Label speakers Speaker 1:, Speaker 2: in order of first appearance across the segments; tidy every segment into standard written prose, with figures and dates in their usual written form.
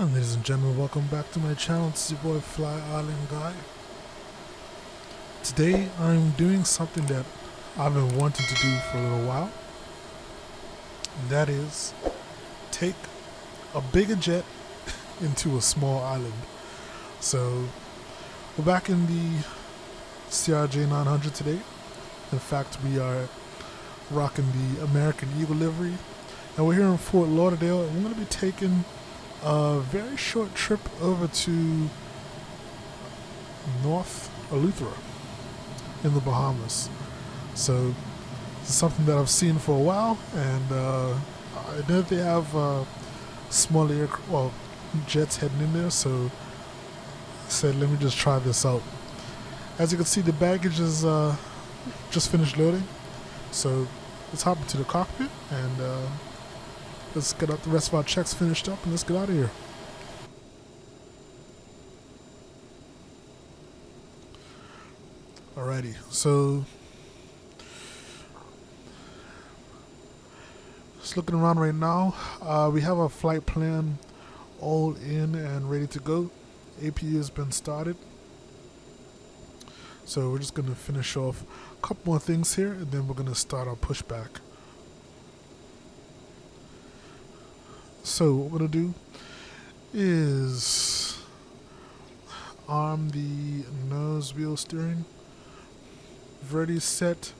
Speaker 1: And ladies and gentlemen, welcome back to my channel. It's your boy Fly Island Guy. Today I'm doing something that I've been wanting to do for a little while, and that is take a bigger jet into a small island. So we're back in the CRJ 900 today. In fact, we are rocking the American Eagle livery, and we're here in Fort Lauderdale, and we're going to be taking a very short trip over to North Eleuthera in the Bahamas. So this is something that I've seen for a while, and I know they have small jets heading in there, so I said let me just try this out. As you can see, the baggage is just finished loading, so let's hop into the cockpit and let's get the rest of our checks finished up and let's get out of here. Alrighty, so just looking around right now, we have our flight plan all in and ready to go. APU has been started, so we're just going to finish off a couple more things here and then we're going to start our pushback. So what we're going to do is arm the nose wheel steering. We've already set,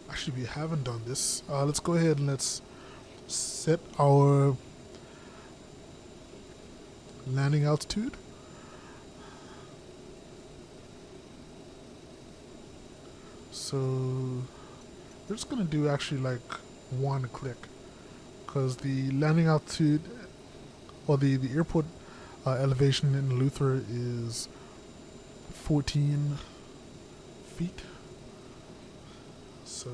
Speaker 1: actually we haven't done this. Let's go ahead and let's set our landing altitude. So we're just going to do actually like one click, because the landing altitude or the airport elevation in Eleuthera is 14 feet. So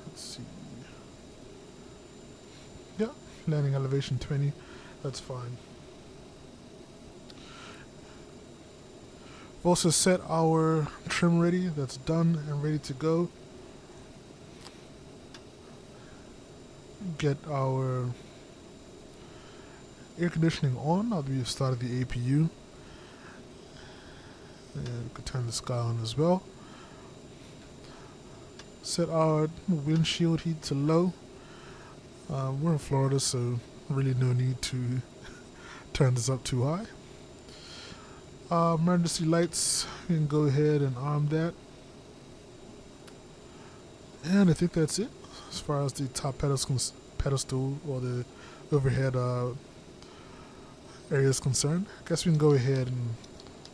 Speaker 1: let's see. Yeah, landing elevation 20. That's fine. We've also set our trim ready. That's done and ready to go. Get our air conditioning on now that we've started the APU, and we could turn the sky on as well. Set our windshield heat to low. We're in Florida, so really no need to turn this up too high. Emergency lights, we can go ahead and arm that, and I think that's it as far as the top pedestal or the overhead area is concerned. I guess we can go ahead and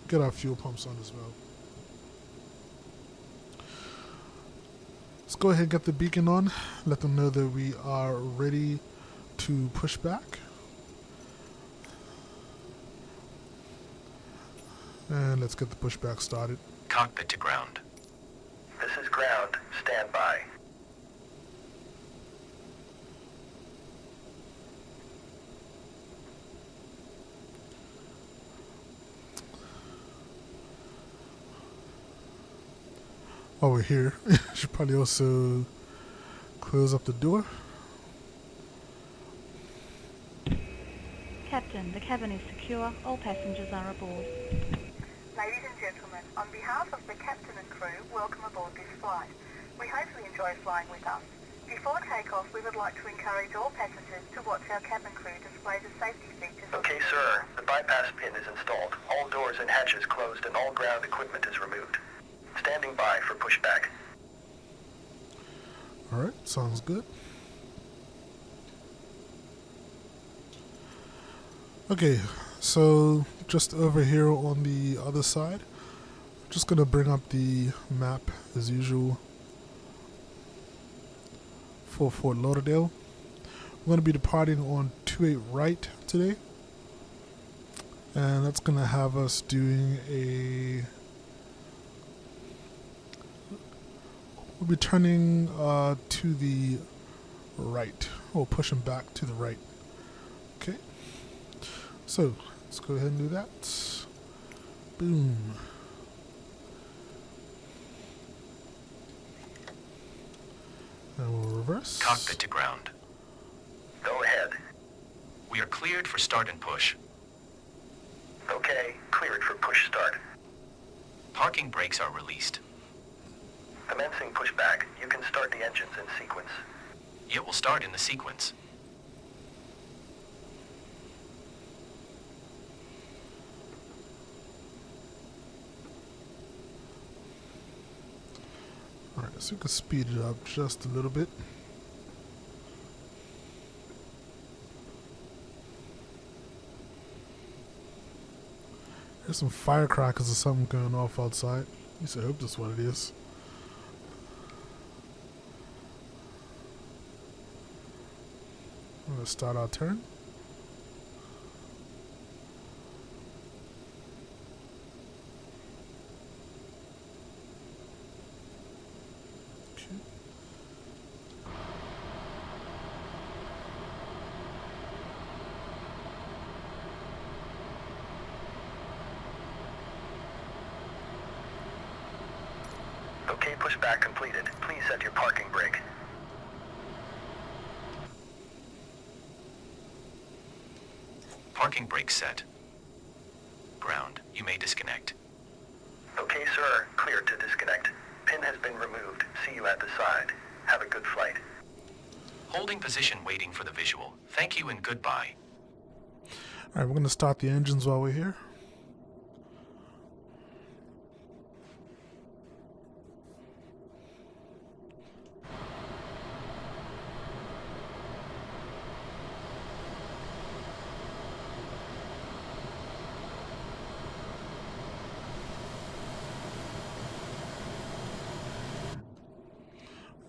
Speaker 1: get our fuel pumps on as well. Let's go ahead and get the beacon on, let them know that we are ready to push back. And let's get the pushback started.
Speaker 2: Cockpit to ground.
Speaker 3: This is ground. Stand by.
Speaker 1: While we're here, should probably also close up the door.
Speaker 4: Captain, the cabin is secure. All passengers are aboard.
Speaker 5: Ladies and gentlemen, on behalf of the captain and crew, welcome aboard this flight. We hope you enjoy flying with us. Before takeoff, we would like to encourage all passengers to watch our cabin crew display the safety features.
Speaker 3: Okay, sir. The bypass pin is installed. All doors and hatches closed and all ground equipment is removed. Standing by for pushback.
Speaker 1: Alright, sounds good. Okay, so just over here on the other side, I'm just going to bring up the map as usual for Fort Lauderdale. We're going to be departing on 28 right today, and that's going to have us doing we'll be turning to the right, or pushing back to the right. Okay, so let's go ahead and do that. Boom. And we'll reverse.
Speaker 2: Cockpit to ground.
Speaker 3: Go ahead.
Speaker 2: We We are cleared for start and push.
Speaker 3: Okay, cleared for push start.
Speaker 2: Parking brakes are released.
Speaker 3: Commencing pushback. You can start the engines in sequence.
Speaker 2: It will start in the sequence.
Speaker 1: Alright, so we can speed it up just a little bit. There's some firecrackers or something going off outside. At least I hope that's what it is. I'm gonna start our turn. Okay.
Speaker 3: Okay, pushback completed. Please set your parking brake.
Speaker 2: Parking brake set. Ground. You may disconnect.
Speaker 3: Okay, sir. Clear to disconnect. Pin has been removed. See you at the side. Have a good flight.
Speaker 2: Holding position waiting for the visual. Thank you and goodbye.
Speaker 1: Alright, we're gonna start the engines while we're here.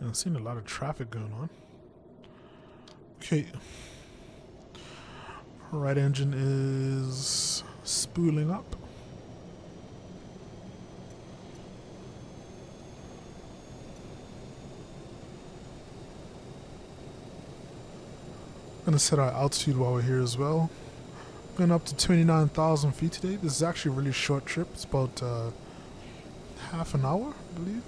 Speaker 1: I've seen a lot of traffic going on. Okay. Right engine is spooling up. Gonna set our altitude while we're here as well. Going up to 29,000 feet today. This is actually a really short trip. It's about half an hour, I believe.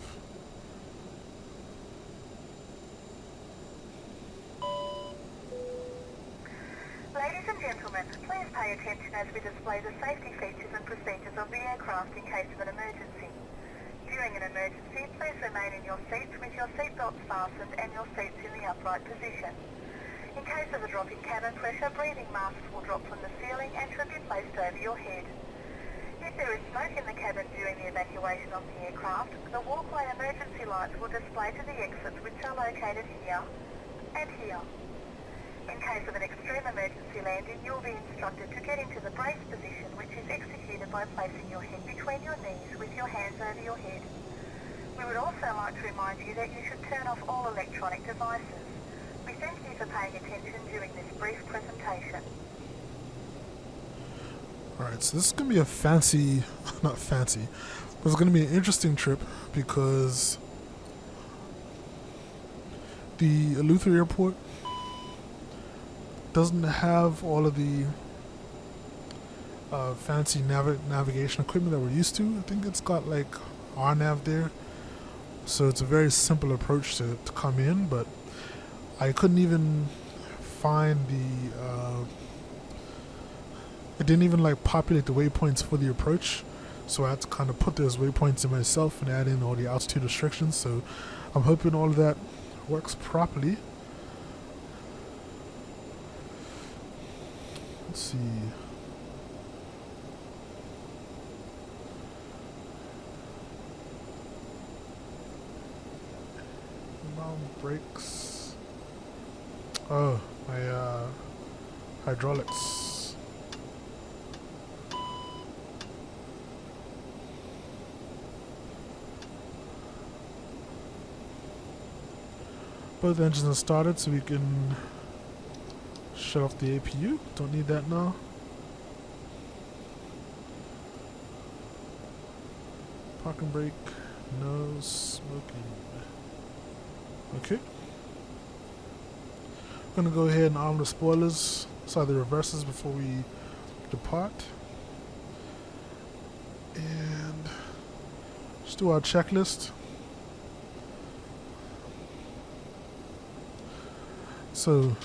Speaker 5: Ladies and gentlemen, please pay attention as we display the safety features and procedures of the aircraft in case of an emergency. During an emergency, please remain in your seats with your seatbelts fastened and your seats in the upright position. In case of a drop in cabin pressure, breathing masks will drop from the ceiling and should be placed over your head. If there is smoke in the cabin during the evacuation of the aircraft, the walkway emergency lights will display to the exits, which are located here and here. In case of an extreme emergency landing, you will be instructed to get into the brace position, which is executed by placing your head between your knees with your hands over your head. We would also like to remind you that you should turn off all electronic devices. We thank you for paying attention during this brief presentation.
Speaker 1: Alright, so this is going to be a fancy, not fancy, but it's going to be an interesting trip because the Eleuthera airport doesn't have all of the fancy navigation equipment that we're used to. I think it's got like RNAV there, so it's a very simple approach to come in, but I couldn't even find the it didn't even like populate the waypoints for the approach, so I had to kind of put those waypoints in myself and add in all the altitude restrictions. So I'm hoping all of that works properly. Let's see. Brakes. Oh, my hydraulics. Both engines are started, so we can shut off the APU. Don't need that now. Parking brake, no smoking. Okay. I'm gonna go ahead and arm the spoilers, sorry, the reversers before we depart. And just do our checklist. So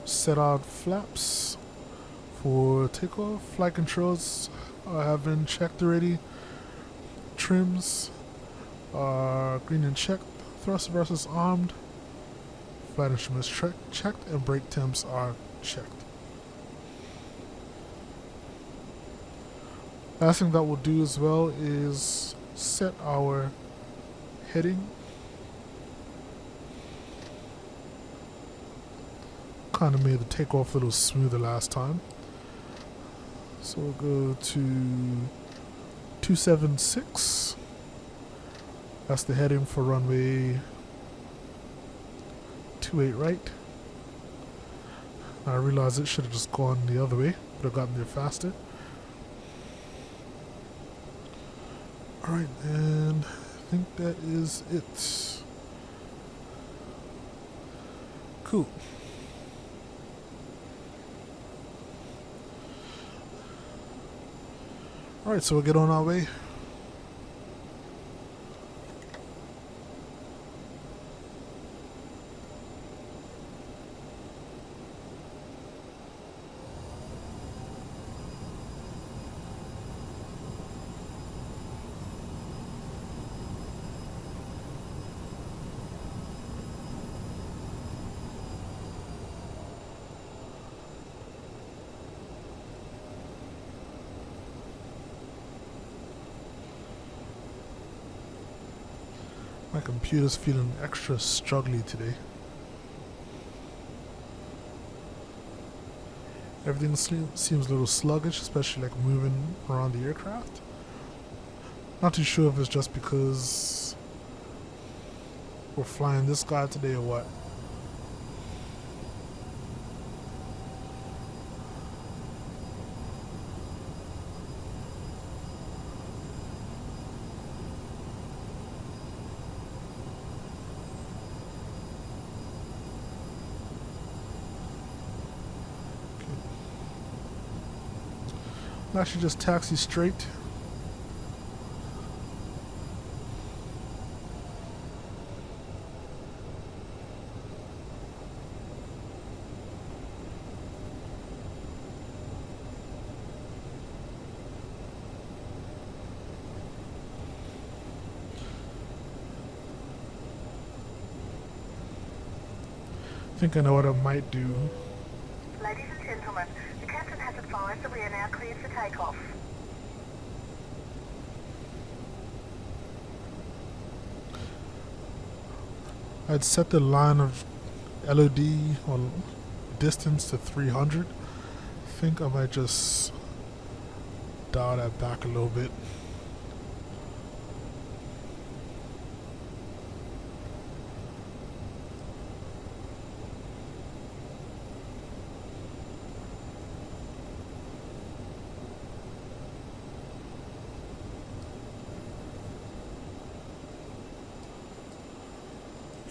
Speaker 1: set our flaps, For takeoff, flight controls have been checked already. Trims are green and checked. Thrust versus armed. Flight instruments checked, and brake temps are checked. Last thing that we'll do as well is set our heading. Kind of made the takeoff a little smoother last time. So we'll go to 276. That's the heading for runway 28 right. I realized it should have just gone the other way. Would have gotten there faster. Alright, and I think that is it. Cool. Alright, so we'll get on our way. My computer's feeling extra struggly today. Everything seems a little sluggish, especially like moving around the aircraft. Not too sure if it's just because we're flying this guy today or what. Actually just taxi straight. I think I know what I might do.
Speaker 5: Ladies and gentlemen, the captain has advised that we are now cleared for takeoff.
Speaker 1: I'd set the line of LOD or distance to 300. I think I might just dial that back a little bit.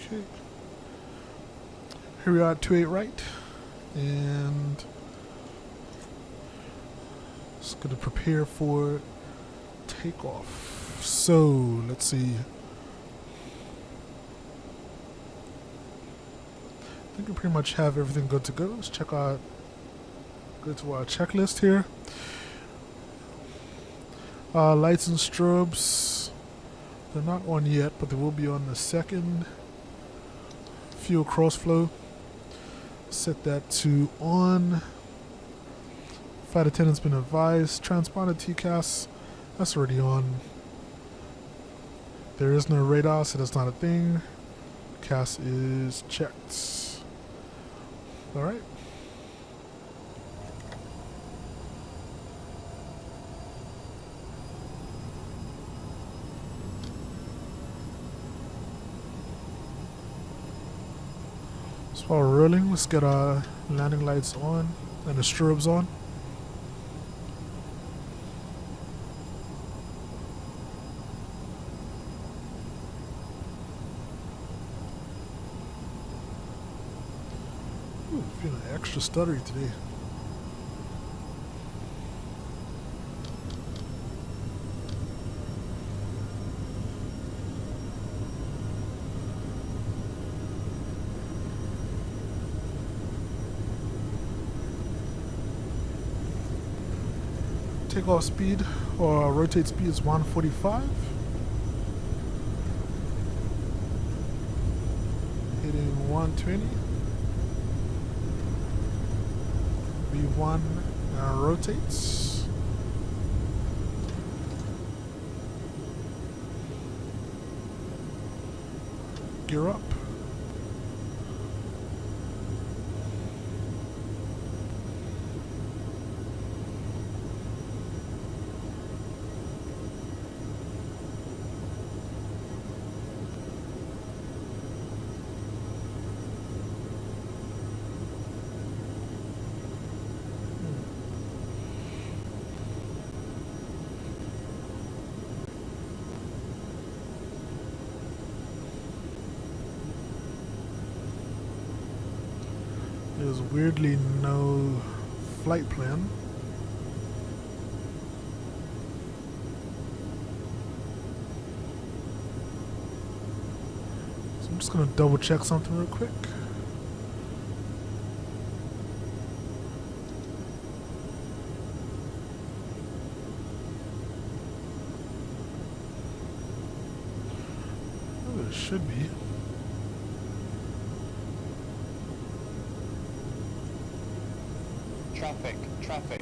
Speaker 1: Okay. Here we are at 28 right, and just going to prepare for takeoff. So let's see. I think we pretty much have everything good to go. Let's check out. Go to our checklist here. Lights and strobes. They're not on yet, but they will be on the second. Fuel cross flow. Set that to on. Flight attendant's been advised. Transponder TCAS, that's already on. There is no radar, so that's not a thing. CAS is checked. Alright. So while we're rolling, let's get our landing lights on and the strobes on. Ooh, feeling extra stuttery today. takeoff speed or rotate speed is 145. Hitting 120. V1 rotates. Gear up. There's weirdly no flight plan. So I'm just gonna double check something real quick. Oh, there should be.
Speaker 6: Traffic.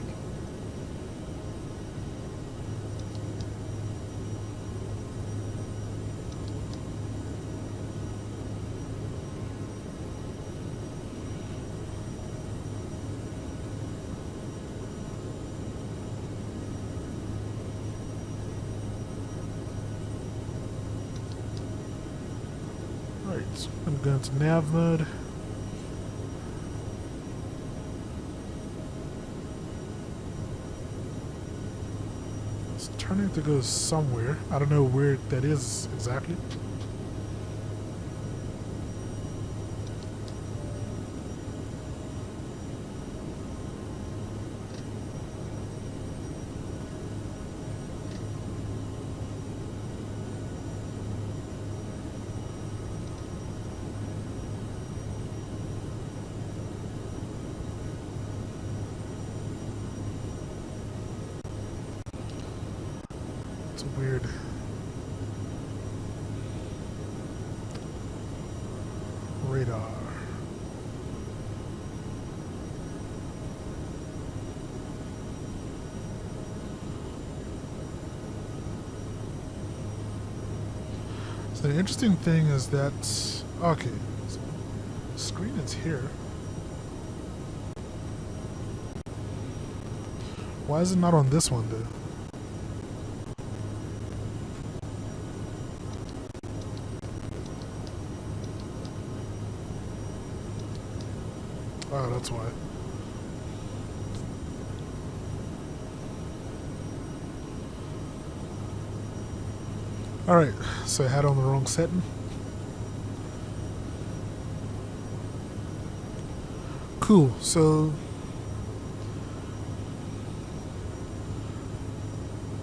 Speaker 1: Alright, so I'm going to nav mode. Turning to go somewhere. I don't know where that is exactly. Weird. Radar. So the interesting thing is that, okay, so the screen is here. Why is it not on this one though? Oh, that's why. Alright, so I had on the wrong setting. Cool, so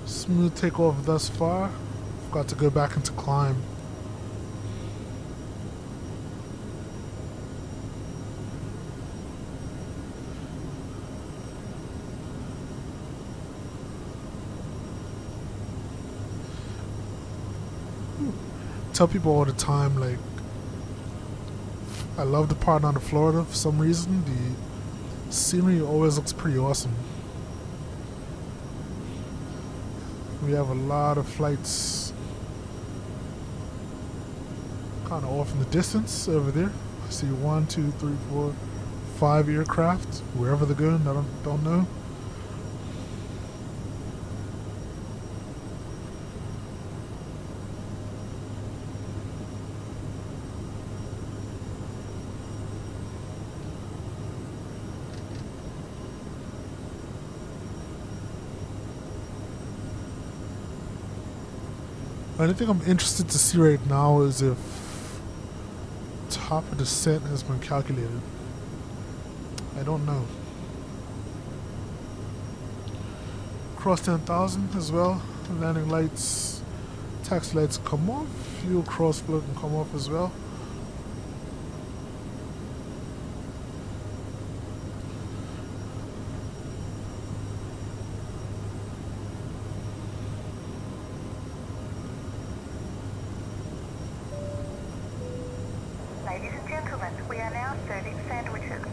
Speaker 1: smooth takeoff thus far. Got to go back into climb. Tell people all the time, like, I love the part down to Florida for some reason. The scenery always looks pretty awesome. We have a lot of flights kind of off in the distance over there. I see 1, 2, 3, 4, 5 aircraft, wherever they're going, I don't know. The only thing I'm interested to see right now is if top of descent has been calculated. I don't know. Cross 10,000 as well. Landing lights, taxi lights come off. Fuel cross flow can come off as well.
Speaker 5: Ladies and gentlemen, we are now serving sandwiches.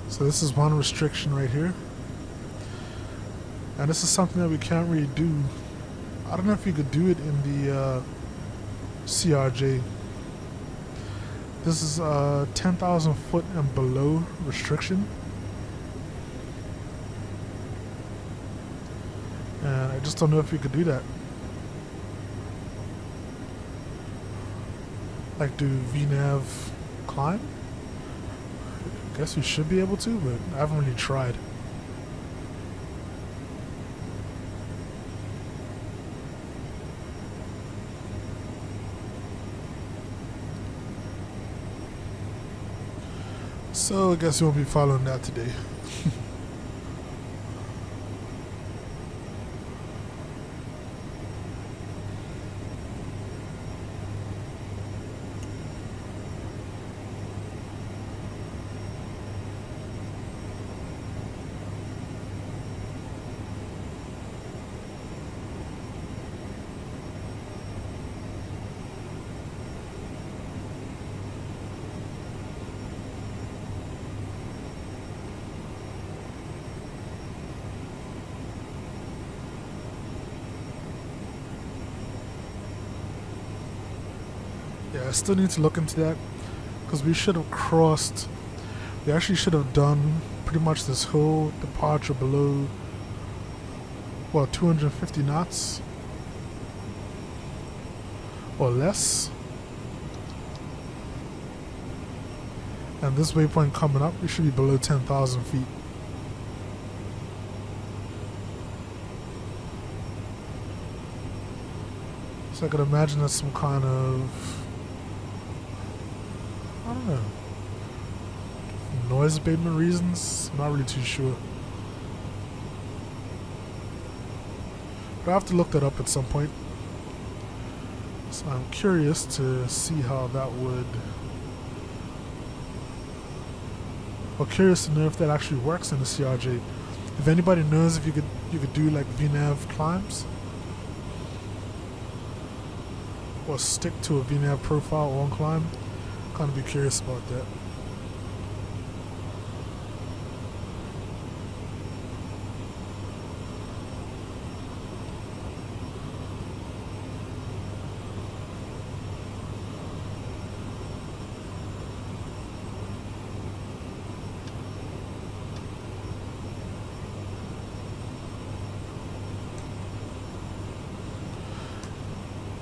Speaker 1: So this is one restriction right here. And this is something that we can't really do. I don't know if you could do it in the CRJ. This is 10,000 foot and below restriction. And I just don't know if you could do that. Like do VNAV climb? I guess we should be able to, but I haven't really tried. So I guess we won't be following that today. Yeah, I still need to look into that because we should have crossed. We actually should have done pretty much this whole departure below, well, 250 knots or less. And this waypoint coming up, we should be below 10,000 feet. So I could imagine that's some kind of, I don't know, noise abatement reasons. I'm not really too sure. But I have to look that up at some point. So I'm curious to see how that would, or curious to know if that actually works in the CRJ. If anybody knows if you could do like VNAV climbs or stick to a VNAV profile on climb, kind of be curious about that.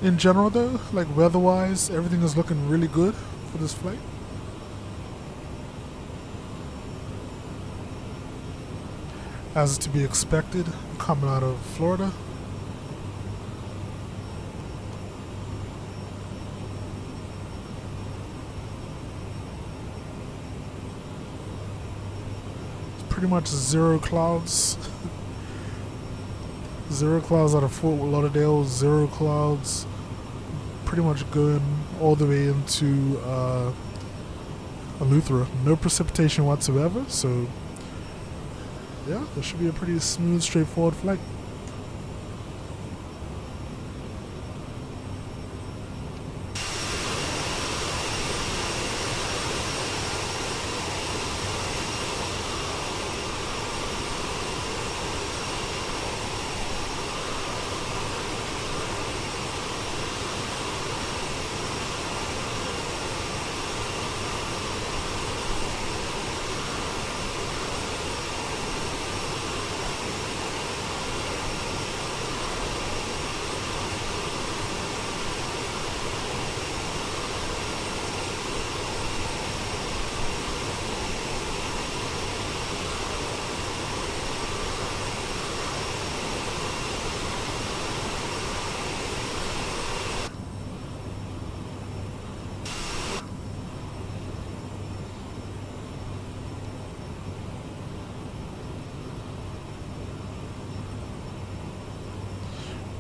Speaker 1: In general though, like weather-wise, everything is looking really good for this flight. As is to be expected, coming out of Florida. It's pretty much zero clouds. Zero clouds out of Fort Lauderdale, zero clouds pretty much going all the way into Eleuthera. No precipitation whatsoever, so yeah, this should be a pretty smooth, straightforward flight.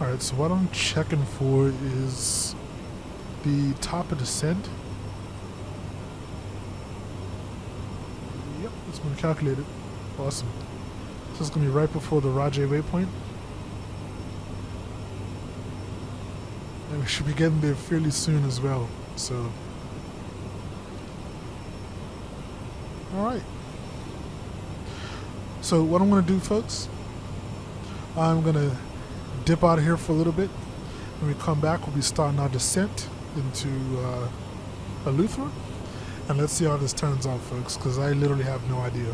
Speaker 1: Alright, so what I'm checking for is the top of descent. Yep, it's been calculated. Awesome. So it's going to be right before the Rajay waypoint. And we should be getting there fairly soon as well. So, alright. So what I'm going to do, folks, I'm going to dip out of here for a little bit. When we come back, we'll be starting our descent into Eleuthera. And let's see how this turns out, folks, because I literally have no idea.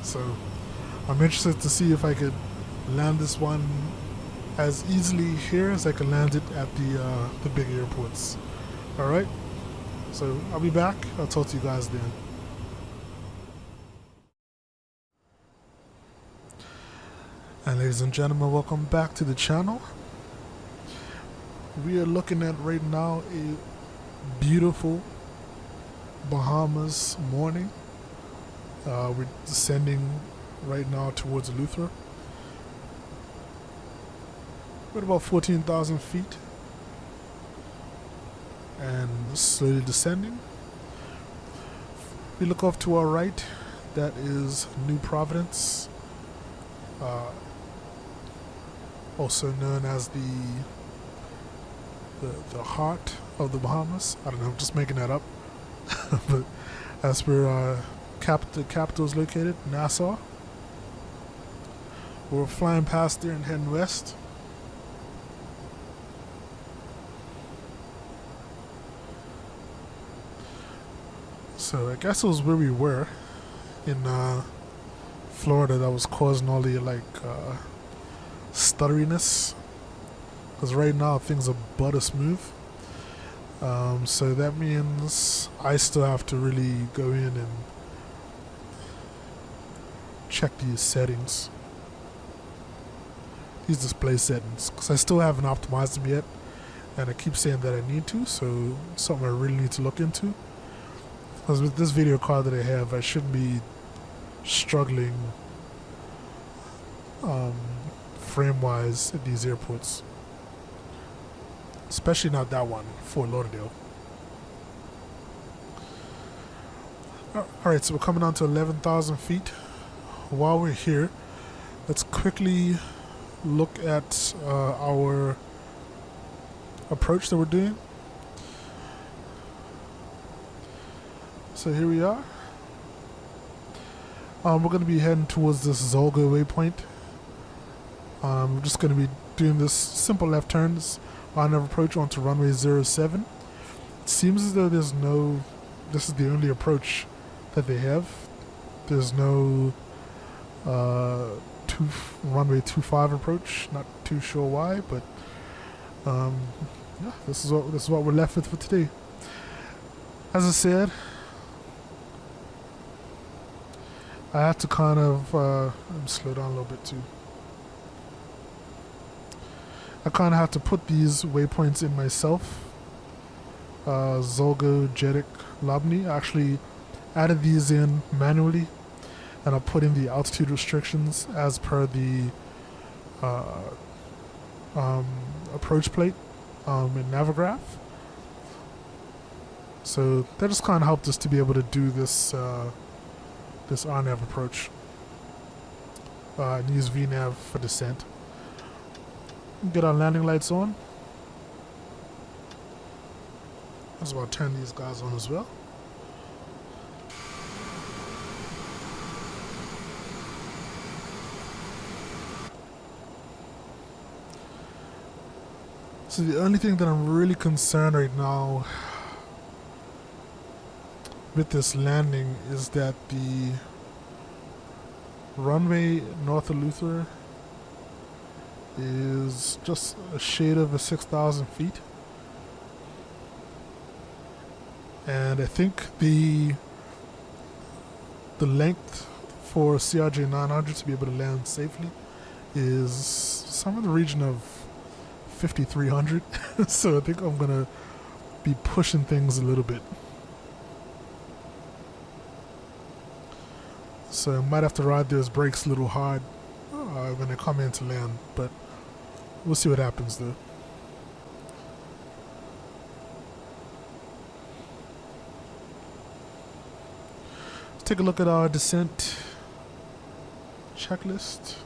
Speaker 1: So I'm interested to see if I could land this one as easily here as I can land it at the big airports. Alright? So I'll be back. I'll talk to you guys then. And ladies and gentlemen, welcome back to the channel. We are looking at right now a beautiful Bahamas morning. We're descending right now towards Eleuthera. We're at about 14,000 feet and slowly descending. We look off to our right, that is New Providence, also known as the heart of the Bahamas. I don't know, I'm just making that up. But that's where the capital is located, Nassau. We're flying past there and heading west. So I guess it was where we were in Florida that was causing all the stutteriness. Because right now things are butter smooth. So that means I still have to really go in and check these settings. These display settings. Because I still haven't optimized them yet. And I keep saying that I need to. So it's something I really need to look into. Because with this video card that I have, I shouldn't be struggling frame-wise at these airports. Especially not that one, Fort Lauderdale. Alright, so we're coming on to 11,000 feet. While we're here, let's quickly look at our approach that we're doing. So here we are. We're going to be heading towards this Zolgo waypoint. We're just going to be doing this simple left turns on our approach onto runway 07. It seems as though this is the only approach that they have. There's no runway 25 approach. Not too sure why, but yeah, this is what we're left with for today. As I said, I have to kind of slow down a little bit too. I kind of have to put these waypoints in myself. Zolgo, Jedek, Labni. I actually added these in manually, and I put in the altitude restrictions as per the approach plate in Navigraph. So that just kind of helped us to be able to do this this RNAV approach. And use VNAV for descent. Get our landing lights on. Let's about turn these guys on as well. So the only thing that I'm really concerned right now with this landing is that the runway North Eleuthera is just a shade over 6,000 feet. And I think the length for CRJ 900 to be able to land safely is somewhere in the region of 5,300. So I think I'm gonna be pushing things a little bit. So I might have to ride those brakes a little hard when I come in to land, but We'll see what happens though. Let's take a look at our descent checklist.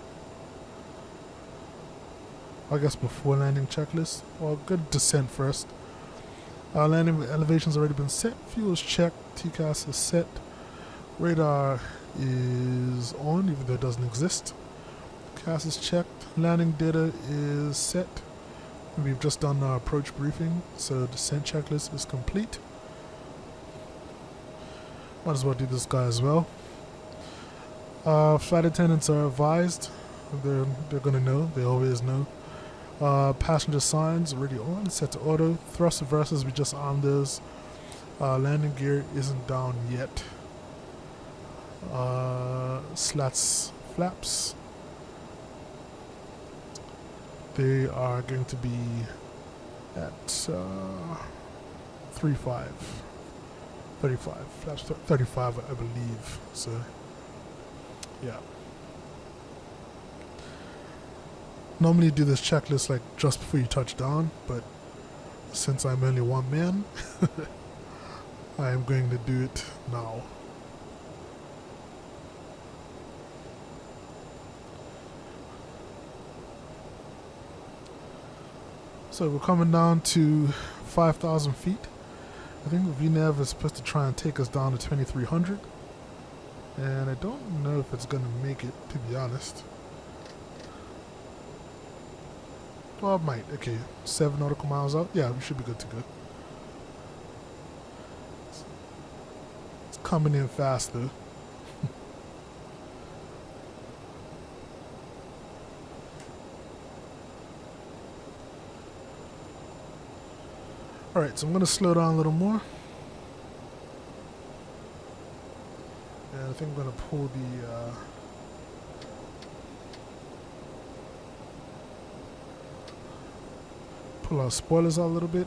Speaker 1: I guess before landing checklist. Well, good descent first. Our landing elevation's already been set. Fuel's checked. TCAS is set. Radar is on, even though it doesn't exist. CAS is checked. Landing data is set. We've just done our approach briefing, so descent checklist is complete. Might as well do this guy as well. Flight attendants are advised. They're gonna know. They always know. Passenger signs already on. Set to auto. Thrust reversers, we just armed those. Landing gear isn't down yet. Slats, flaps. They are going to be at 35. Flaps 35, I believe. So, yeah. Normally do this checklist like just before you touch down, but since I'm only one man, I am going to do it now. So we're coming down to 5,000 feet. I think VNAV is supposed to try and take us down to 2,300. And I don't know if it's going to make it, to be honest. Well, it might. Okay, 7 nautical miles out. Yeah, we should be good to go. It's coming in fast, though. Alright, so I'm going to slow down a little more. And I think I'm going to pull the... pull our spoilers out a little bit.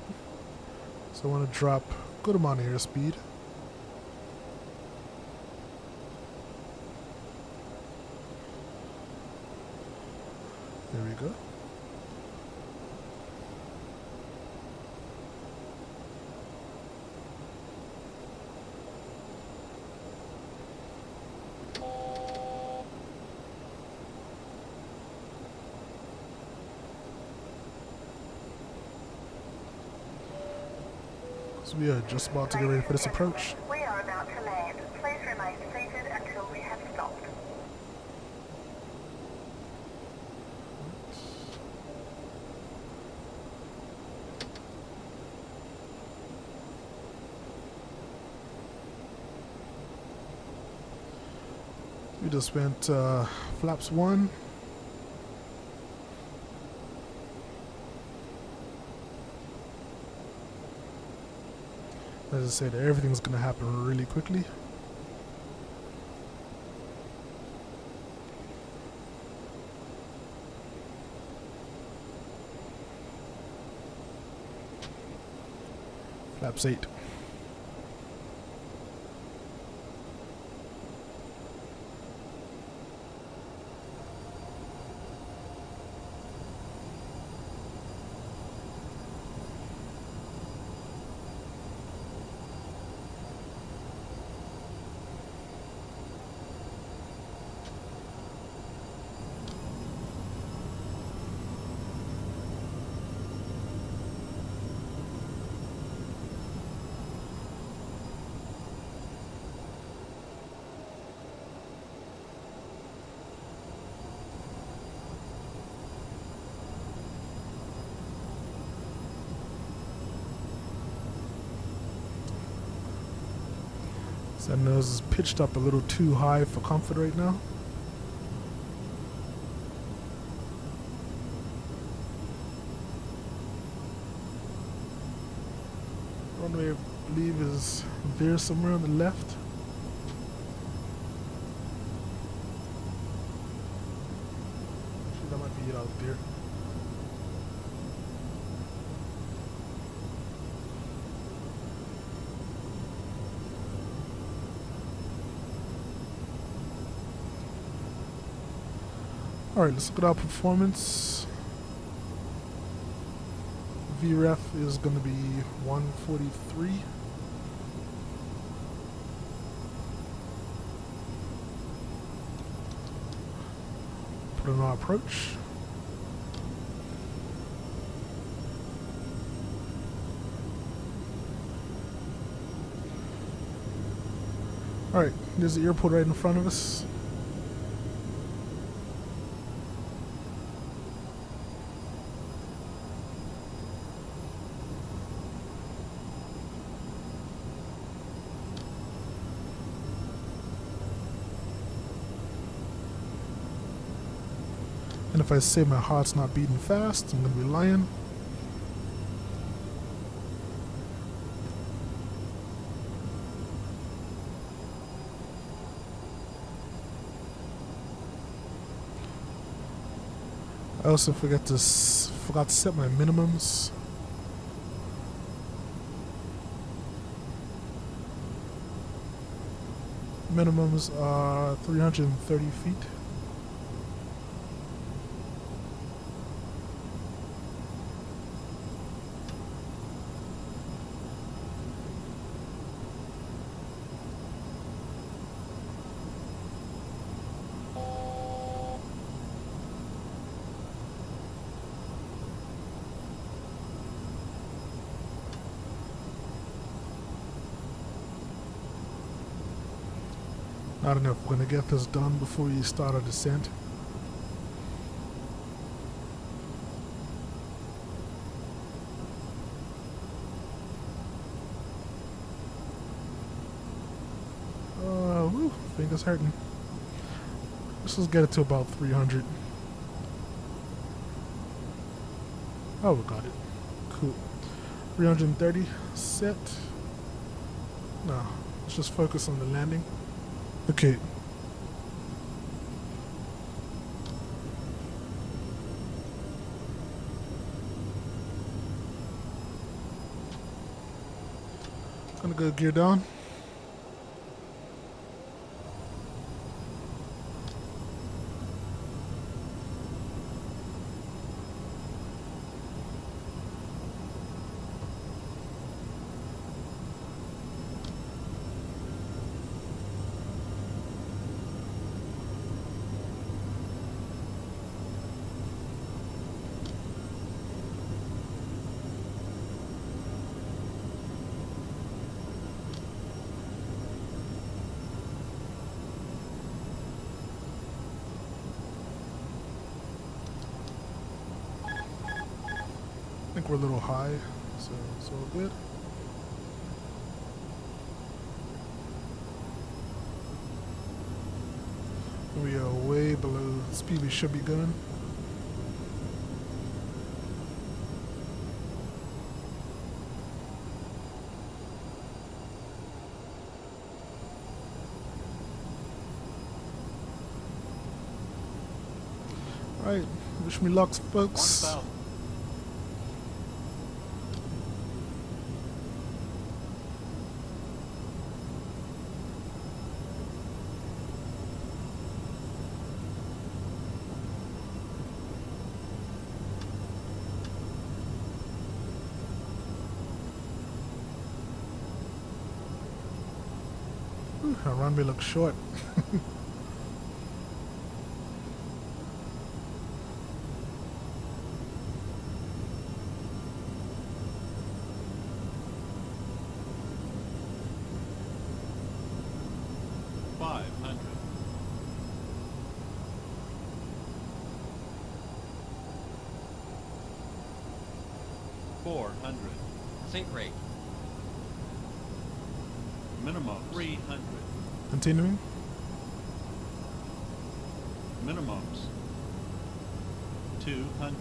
Speaker 1: So I want to drop a good amount of airspeed. There we go. So we are just about to get ready for this approach.
Speaker 5: We are about to land. Please remain seated until we have stopped.
Speaker 1: We just went flaps 1. As I said, everything's going to happen really quickly. Flaps 8. That nose is pitched up a little too high for comfort right now. Runway, I believe, is there somewhere on the left. Actually, that might be it out there. Alright, let's look at our performance. VREF is going to be 143. Put in our approach. Alright, there's the airport right in front of us. And if I say my heart's not beating fast, I'm going to be lying. I also forgot to set my minimums. Minimums are 330 feet. I don't know if we're going to get this done before we start our descent. Woo, fingers hurting. Let's just get it to about 300. Oh, we got it. Cool. 330 set. No, let's just focus on the landing. Okay. Gonna go gear down. I think we're a little high, so it's all good. We are way below the speed we should be going. Alright, wish me luck, folks.
Speaker 6: 1,000.
Speaker 1: Our runway looks short.
Speaker 6: Sync rate. Minimum 300.
Speaker 1: Continuing.
Speaker 6: Minimums 200.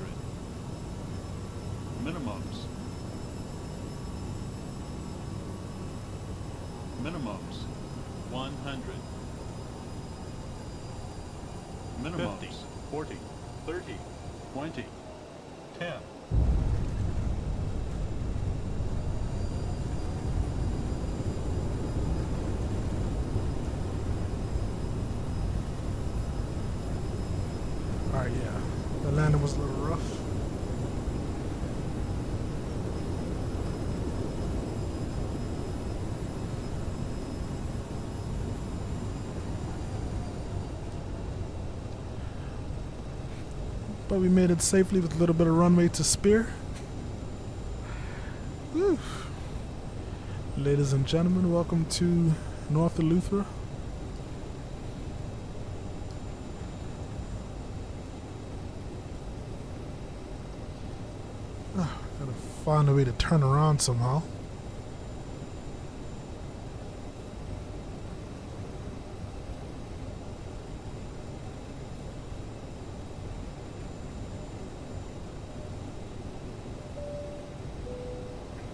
Speaker 6: Minimums. Minimums 100. Minimums 50, 40, 30, 20, 10.
Speaker 1: Alright, yeah. The landing was a little rough. But we made it safely with a little bit of runway to spare. Woo. Ladies and gentlemen, welcome to North Eleuthera. Gotta find a way to turn around somehow.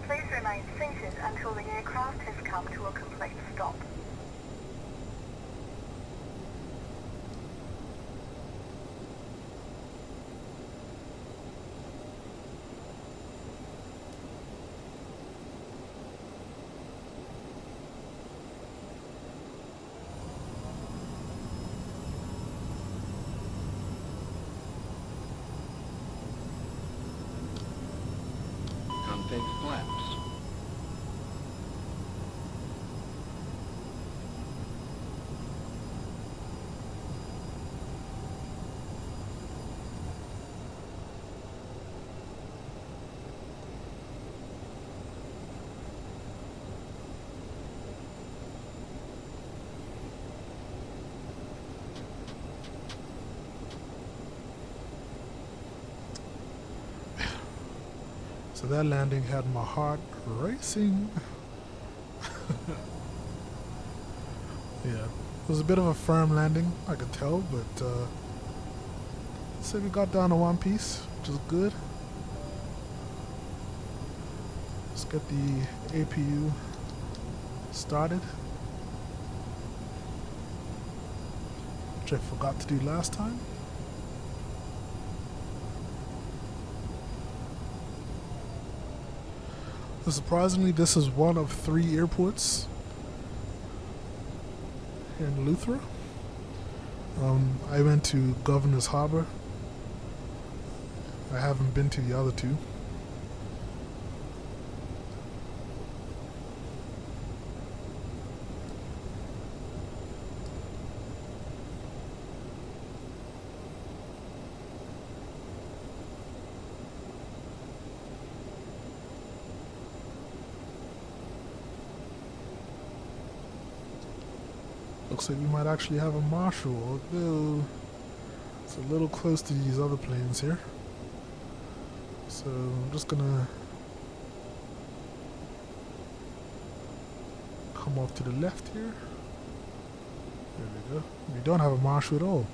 Speaker 5: Please remain seated until the aircraft has come to a complete stop.
Speaker 7: Config flaps.
Speaker 1: So that landing had my heart racing. Yeah, it was a bit of a firm landing, I could tell, but so we got down to one piece, which is good. Let's get the APU started, which I forgot to do last time. Surprisingly, this is one of 3 airports in Eleuthera. I went to Governor's Harbor. I haven't been to the other 2. Looks like we might actually have a marshal, although it's a little close to these other planes here. So I'm just gonna come off to the left here. There we go. We don't have a marshal at all.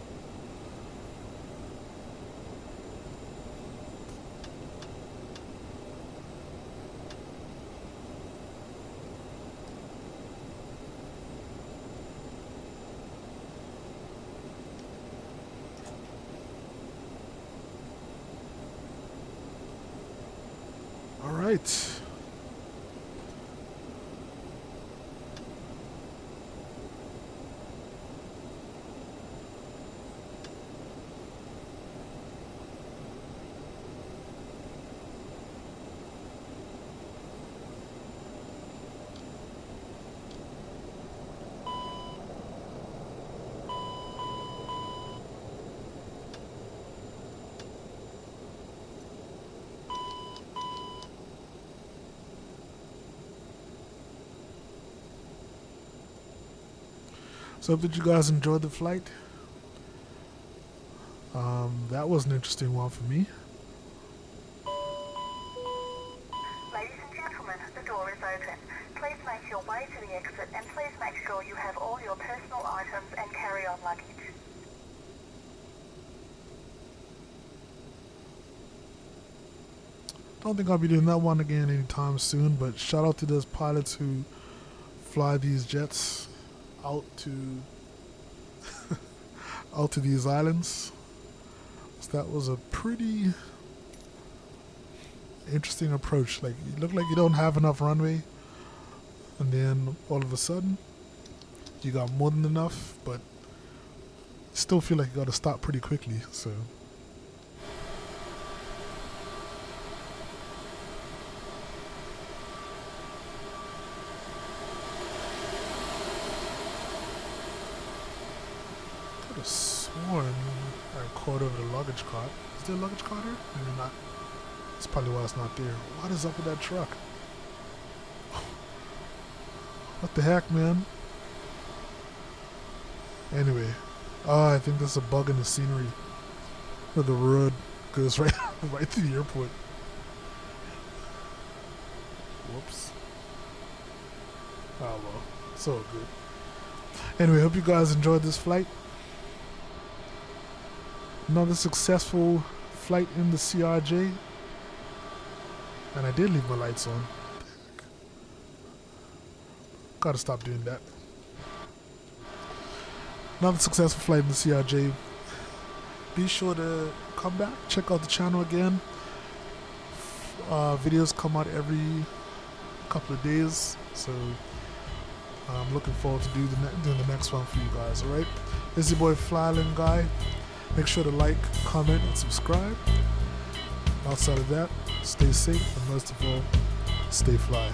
Speaker 1: Right. So did you guys enjoy the flight? That was an interesting one for me.
Speaker 5: Ladies and gentlemen, the door is open. Please make your way to the exit and please make sure you have all your personal items and carry-on luggage.
Speaker 1: Don't think I'll be doing that one again anytime soon, but shout out to those pilots who fly these jets out to out to these islands. So that was a pretty interesting approach. Like, you look like you don't have enough runway, and then all of a sudden you got more than enough, but still feel like you got to stop pretty quickly. So gotta sworn I caught over the luggage cart. Is there a luggage cart here? Maybe not. That's probably why it's not there. What is up with that truck? What the heck, man? Anyway, I think there's a bug in the scenery where the road goes right through the airport. Whoops. Oh well, it's all good. Anyway, hope you guys enjoyed this flight. Another successful flight in the CRJ. And I did leave my lights on. Gotta stop doing that. Another successful flight in the CRJ. Be sure to come back, check out the channel again. Videos come out every couple of days, so I'm looking forward to doing the next one for you guys. Alright, this is your boy Flyland Guy. Make sure to like, comment, and subscribe. Outside of that, stay safe, and most of all, stay fly.